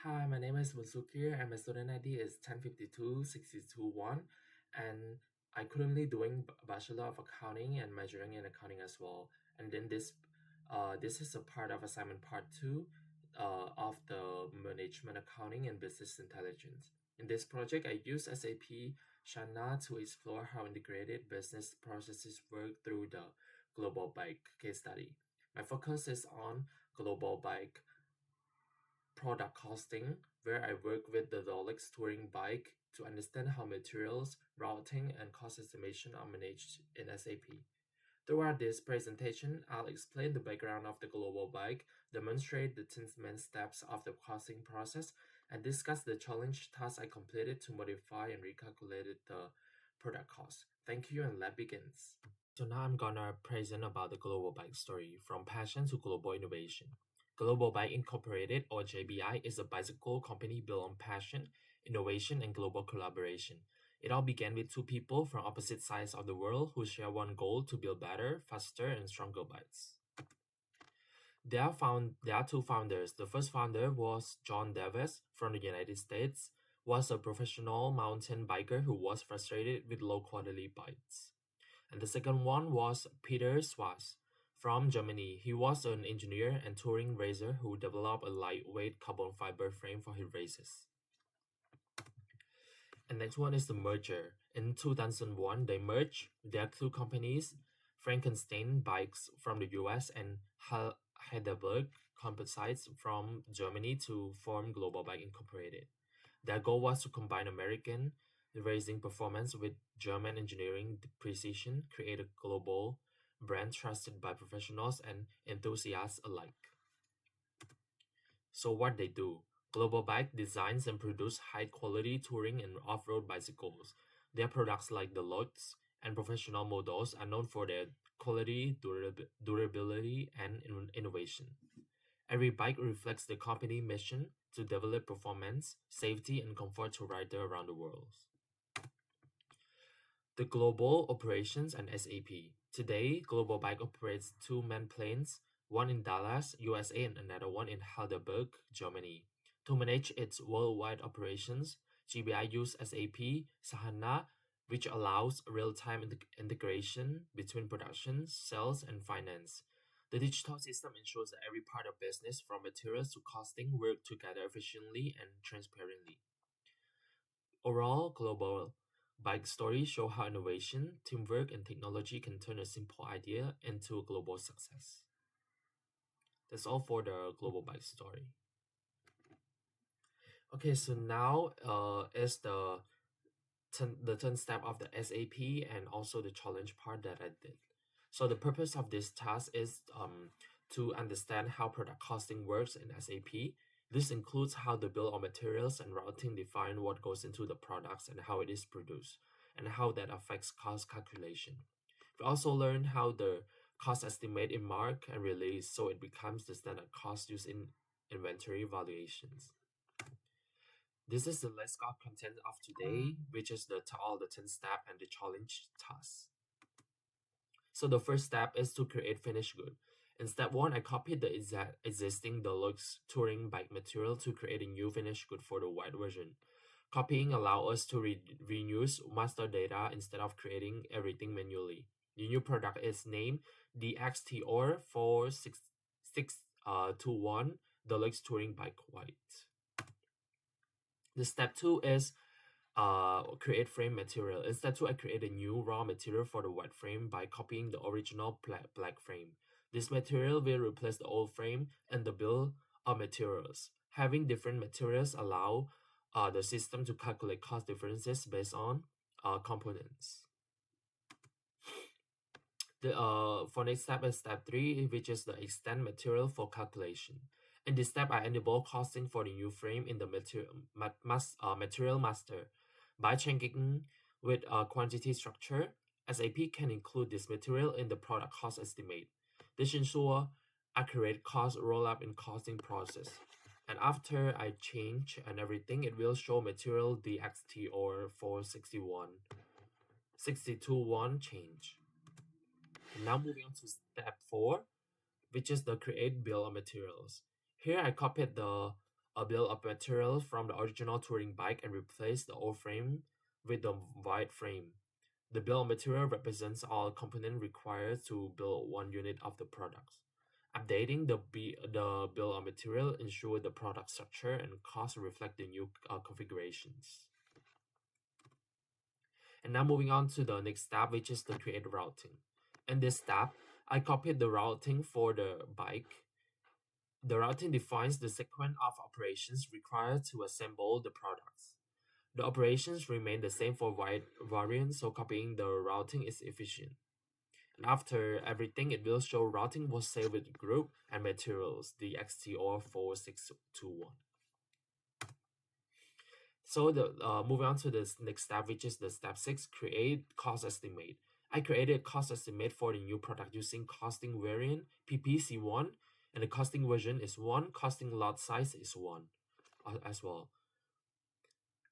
Hi, my name is Musukir and my student ID is 10526221, and I'm currently doing Bachelor of Accounting and majoring in accounting as well. And then this is a part of assignment part two of the management accounting and business intelligence. In this project, I use SAP Shana to explore how integrated business processes work through the global bike case study. My focus is on global bike product costing, where I work with the Rolex touring bike to understand how materials, routing, and cost estimation are managed in SAP. Throughout this presentation, I'll explain the background of the global bike, demonstrate the 10 main steps of the costing process, and discuss the challenge tasks I completed to modify and recalculate the product cost. Thank you, and let's begin. So now I'm gonna present about the Global Bike story, from passion to global innovation. Global Bike Incorporated, or JBI, is a bicycle company built on passion, innovation, and global collaboration. It all began with two people from opposite sides of the world who share one goal: to build better, faster, and stronger bikes. There are two founders. The first founder was John Davis from the United States, was a professional mountain biker who was frustrated with low quality bikes. And the second one was Peter Schwarz from Germany. He was an engineer and touring racer who developed a lightweight carbon fiber frame for his races. And next one is the merger. In 2001, they merged their two companies, Frankenstein Bikes from the US and Heidelberg Composites from Germany, to form Global Bike Incorporated. Their goal was to combine American racing performance with German engineering precision, create a global brand trusted by professionals and enthusiasts alike. So what they do? Global Bike designs and produce high-quality touring and off-road bicycles. Their products like the Lux and professional models are known for their quality, durability, and innovation. Every bike reflects the company mission to develop performance, safety, and comfort to riders around the world. The global operations and SAP. Today, Global Bike operates two main plants, one in Dallas, USA, and another one in Heidelberg, Germany. To manage its worldwide operations, GBI uses SAP Sahana, which allows real-time integration between production, sales, and finance. The digital system ensures that every part of business, from materials to costing, work together efficiently and transparently. Overall, Global Bike stories show how innovation, teamwork, and technology can turn a simple idea into a global success. That's all for the Global Bike story. Okay, so now is the 10 step of the SAP and also the challenge part that I did. So the purpose of this task is to understand how product costing works in SAP. This includes how the bill of materials and routing define what goes into the products and how it is produced, and how that affects cost calculation. We also learn how the cost estimate in mark and release, so it becomes the standard cost used in inventory valuations. This is the list of content of today, which is all the 10 step and the challenge task. So the first step is to create finished good. In step 1, I copied the existing deluxe touring bike material to create a new finished good for the white version. Copying allows us to reuse master data instead of creating everything manually. The new product is named the XTR4621 Deluxe Touring Bike White. The step 2 is create frame material. In step 2, I create a new raw material for the white frame by copying the original black frame. This material will replace the old frame and the bill of materials. Having different materials allow the system to calculate cost differences based on components. For next step is step 3, which is the extend material for calculation. In this step, I enable costing for the new frame in the material master. By checking with quantity structure, SAP can include this material in the product cost estimate. This ensures accurate cost roll-up in costing process. And after I change and everything, it will show material DXT or 461 change. And now moving on to step 4, which is the create bill of materials. Here I copied the a bill of material from the original touring bike and replace the old frame with the white frame. The bill of material represents all components required to build one unit of the product. Updating the bill of material ensure the product structure and cost reflect the new configurations. And now moving on to the next step, which is the create routing. In this step, I copied the routing for the bike. The routing defines the sequence of operations required to assemble the products. The operations remain the same for wide variants, so copying the routing is efficient. And after everything, it will show routing was saved with group and materials, the XTR4621. So the moving on to this next step, which is the step 6, create cost estimate. I created cost estimate for the new product using costing variant PPC1, and the costing version is 1, costing lot size is 1 as well.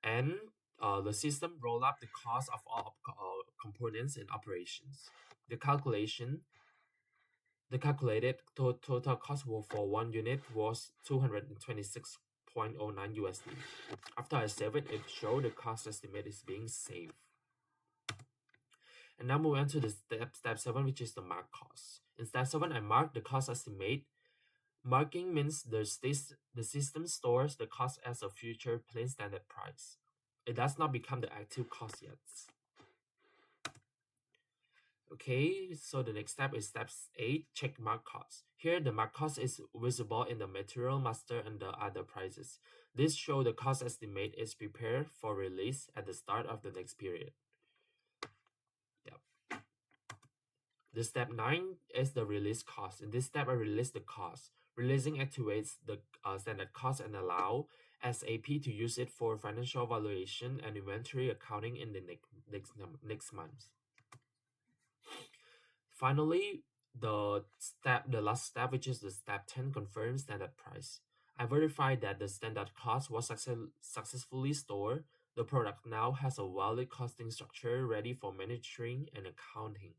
And the system roll up the cost of all components and operations. The calculated total cost for one unit was 226.09 USD. After I save it, it showed the cost estimate is being saved. And now move on to the step 7, which is the mark cost. In step 7, I mark the cost estimate. Marking means the system stores the cost as a future plain standard price. It does not become the active cost yet. Okay, so the next step is step 8, check mark cost. Here, the mark cost is visible in the material master and the other prices. This shows the cost estimate is prepared for release at the start of the next period. Yep. The step 9 is the release cost. In this step, I release the cost. Releasing activates the standard cost and allow SAP to use it for financial valuation and inventory accounting in the next month. Finally, the last step, which is the step 10, confirms standard price. I verified that the standard cost was successfully stored. The product now has a valid costing structure ready for monitoring and accounting.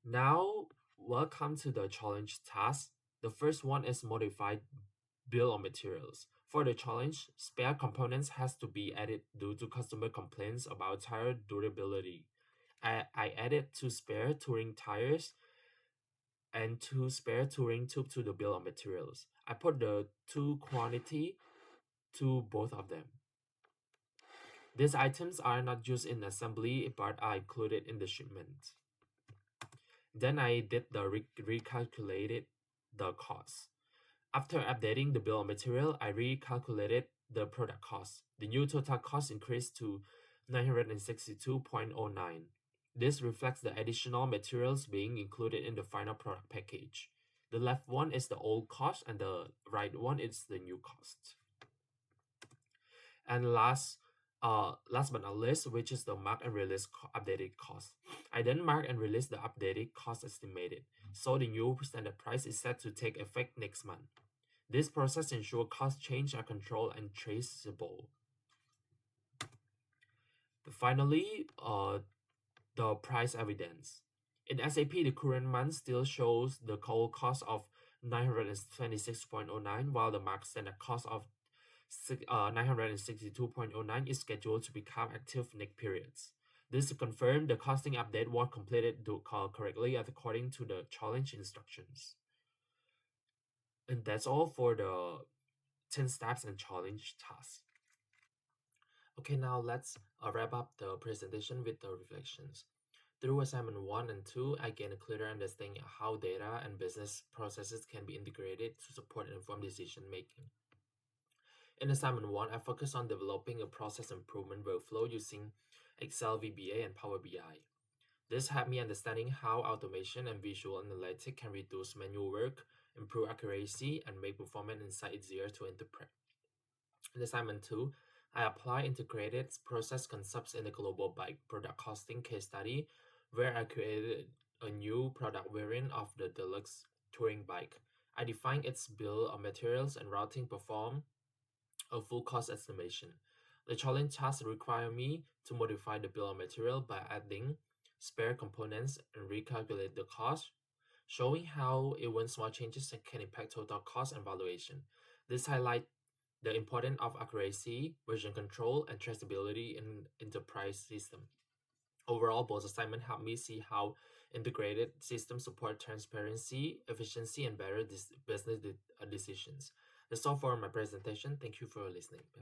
Now, welcome to the challenge task. The first one is modified bill of materials. For the challenge, spare components has to be added due to customer complaints about tire durability. I added 2 spare touring tires and 2 spare touring tube to the bill of materials. I put the 2 quantity to both of them. These items are not used in assembly but are included in the shipment. Then I did the recalculated the cost. After updating the bill of material, I recalculated the product cost. The new total cost increased to 962.09. This reflects the additional materials being included in the final product package. The left one is the old cost and the right one is the new cost. And last but not least, which is the mark and release updated cost. I then mark and release the updated cost estimated, so the new standard price is set to take effect next month. This process ensures cost change are controlled and traceable. Finally, the price evidence. In SAP, the current month still shows the whole cost of 926.09, while the mark standard cost of 962.09 is scheduled to become active next periods. This confirms the costing update was completed correctly according to the challenge instructions. And that's all for the 10 steps and challenge tasks. Okay, now let's wrap up the presentation with the reflections. Through assignment 1 and 2, I gained a clearer understanding of how data and business processes can be integrated to support informed decision making. In assignment 1, I focused on developing a process improvement workflow using Excel VBA and Power BI. This helped me understanding how automation and visual analytics can reduce manual work, improve accuracy, and make performance insight easier to interpret. In assignment 2, I apply integrated process concepts in the global bike product costing case study, where I created a new product variant of the deluxe touring bike. I defined its bill of materials and routing, perform a full cost estimation. The challenge task required me to modify the bill of material by adding spare components and recalculate the cost, showing how even small changes can impact total cost and valuation. This highlight the importance of accuracy, version control, and traceability in enterprise system. Overall, both assignments help me see how integrated systems support transparency, efficiency, and better business decisions. That's all for my presentation. Thank you for listening. Bye-bye.